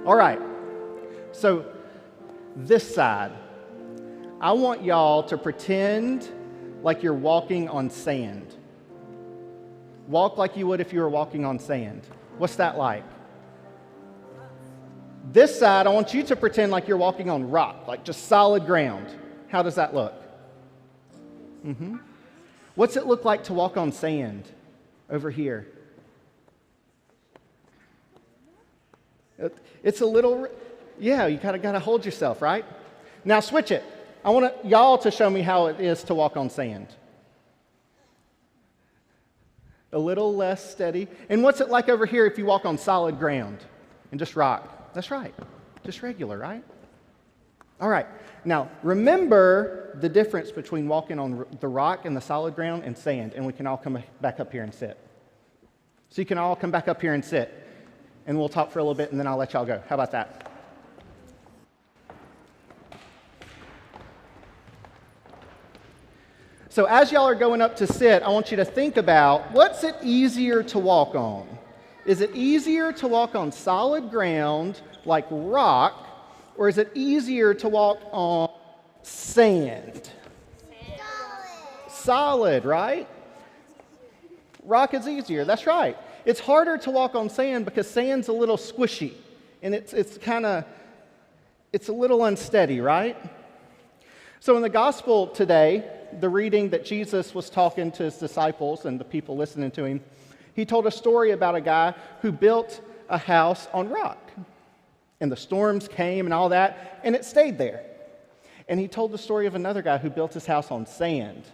All right. So this side, I want y'all to pretend like you're walking on sand. Walk like you would if you were walking on sand. What's that like? This side, I want you to pretend like you're walking on rock, like just solid ground. How does that look? What's it look like to walk on sand over here? It's a little, yeah, you kind of got to hold yourself, right? Now switch it. I want y'all to show me how it is to walk on sand. A little less steady. And what's it like over here if you walk on solid ground and just rock? That's right. Just regular, right? All right. Now, remember the difference between walking on the rock and the solid ground and sand, and we can all come back up here and sit. So you can all come back up here and sit, and we'll talk for a little bit, and then I'll let y'all go. How about that? So as y'all are going up to sit, I want you to think about, what's it easier to walk on? Is it easier to walk on solid ground like rock, or is it easier to walk on sand? Solid, right? Rock is easier, that's right. It's harder to walk on sand because sand's a little squishy, and it's a little unsteady, right? So in the gospel today, the reading that Jesus was talking to his disciples and the people listening to him, he told a story about a guy who built a house on rock. And the storms came and all that, and it stayed there. And he told the story of another guy who built his house on sand.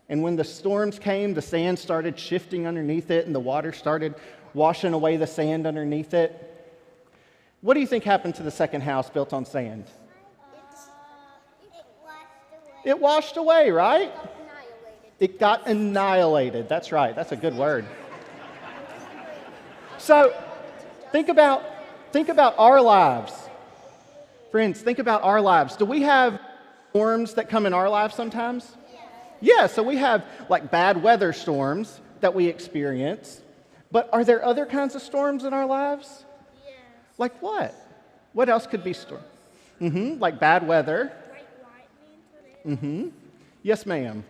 And when the storms came, the sand started shifting underneath it, and the water started washing away the sand underneath it. What do you think happened to the second house built on sand? It washed away, right? It got annihilated. That's right. That's a good word. So, think about our lives. Friends, think about our lives. Do we have storms that come in our lives sometimes? Yeah, so we have like bad weather storms that we experience. But are there other kinds of storms in our lives? Yes. Like what? What else could be storm? Like bad weather. Yes, ma'am.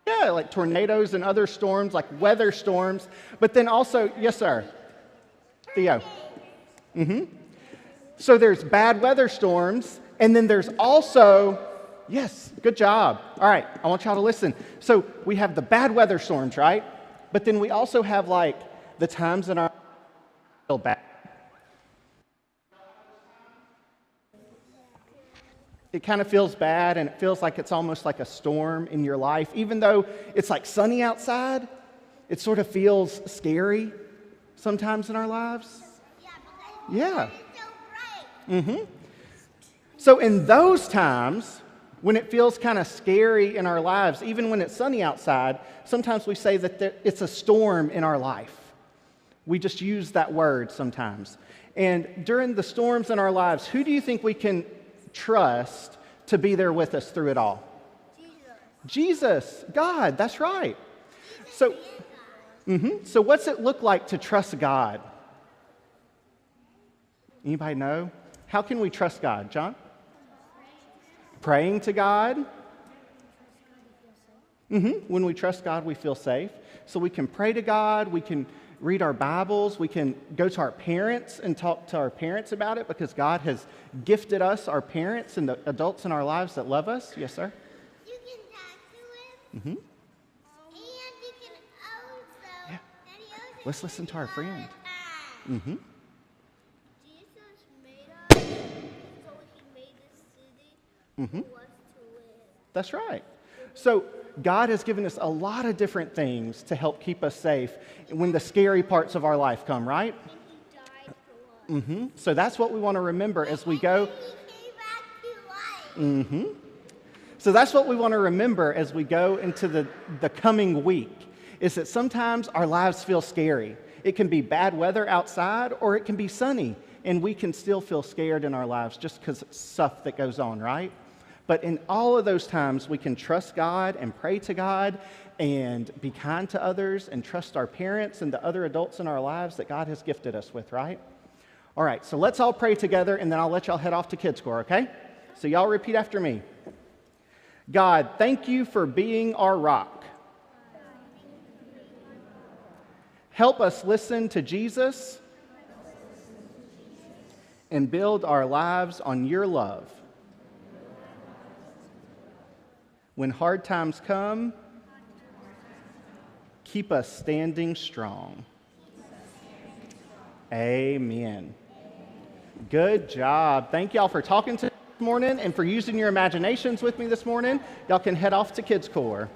Yeah, like tornadoes and other storms, like weather storms. But then also, yes, sir. Theo. So there's bad weather storms, and then there's also, yes, good job. All right, I want y'all to listen. So we have the bad weather storms, right? But then we also have like the times in our feel bad. It kind of feels bad, and it feels like it's almost like a storm in your life. Even though it's like sunny outside, it sort of feels scary sometimes in our lives. Yeah. So in those times, when it feels kind of scary in our lives, even when it's sunny outside, sometimes we say that it's a storm in our life. We just use that word sometimes. And during the storms in our lives, who do you think we can trust to be there with us through it all? Jesus, God, that's right. So what's it look like to trust God? Anybody know? How can we trust God? John? Praying to God. When we trust God, we feel safe. So we can pray to God, we can read our Bibles, we can go to our parents and talk to our parents about it because God has gifted us, our parents and the adults in our lives that love us. Yes, sir? You can talk to him. And you can also... Yeah. Let's listen to our friend. Jesus made us, so he made this city for us to live. That's right. So God has given us a lot of different things to help keep us safe when the scary parts of our life come, right? And he died for us. So that's what we want to remember as we go. And he came back to life. So that's what we want to remember as we go into the coming week, is that sometimes our lives feel scary. It can be bad weather outside, or it can be sunny, and we can still feel scared in our lives just because it's stuff that goes on, right? But in all of those times, we can trust God and pray to God and be kind to others and trust our parents and the other adults in our lives that God has gifted us with, right? All right, so let's all pray together, and then I'll let y'all head off to Kids Corps, okay? So y'all repeat after me. God, thank you for being our rock. Help us listen to Jesus and build our lives on your love. When hard times come, keep us standing strong. Amen. Good job. Thank y'all for talking to me this morning and for using your imaginations with me this morning. Y'all can head off to Kids Corps.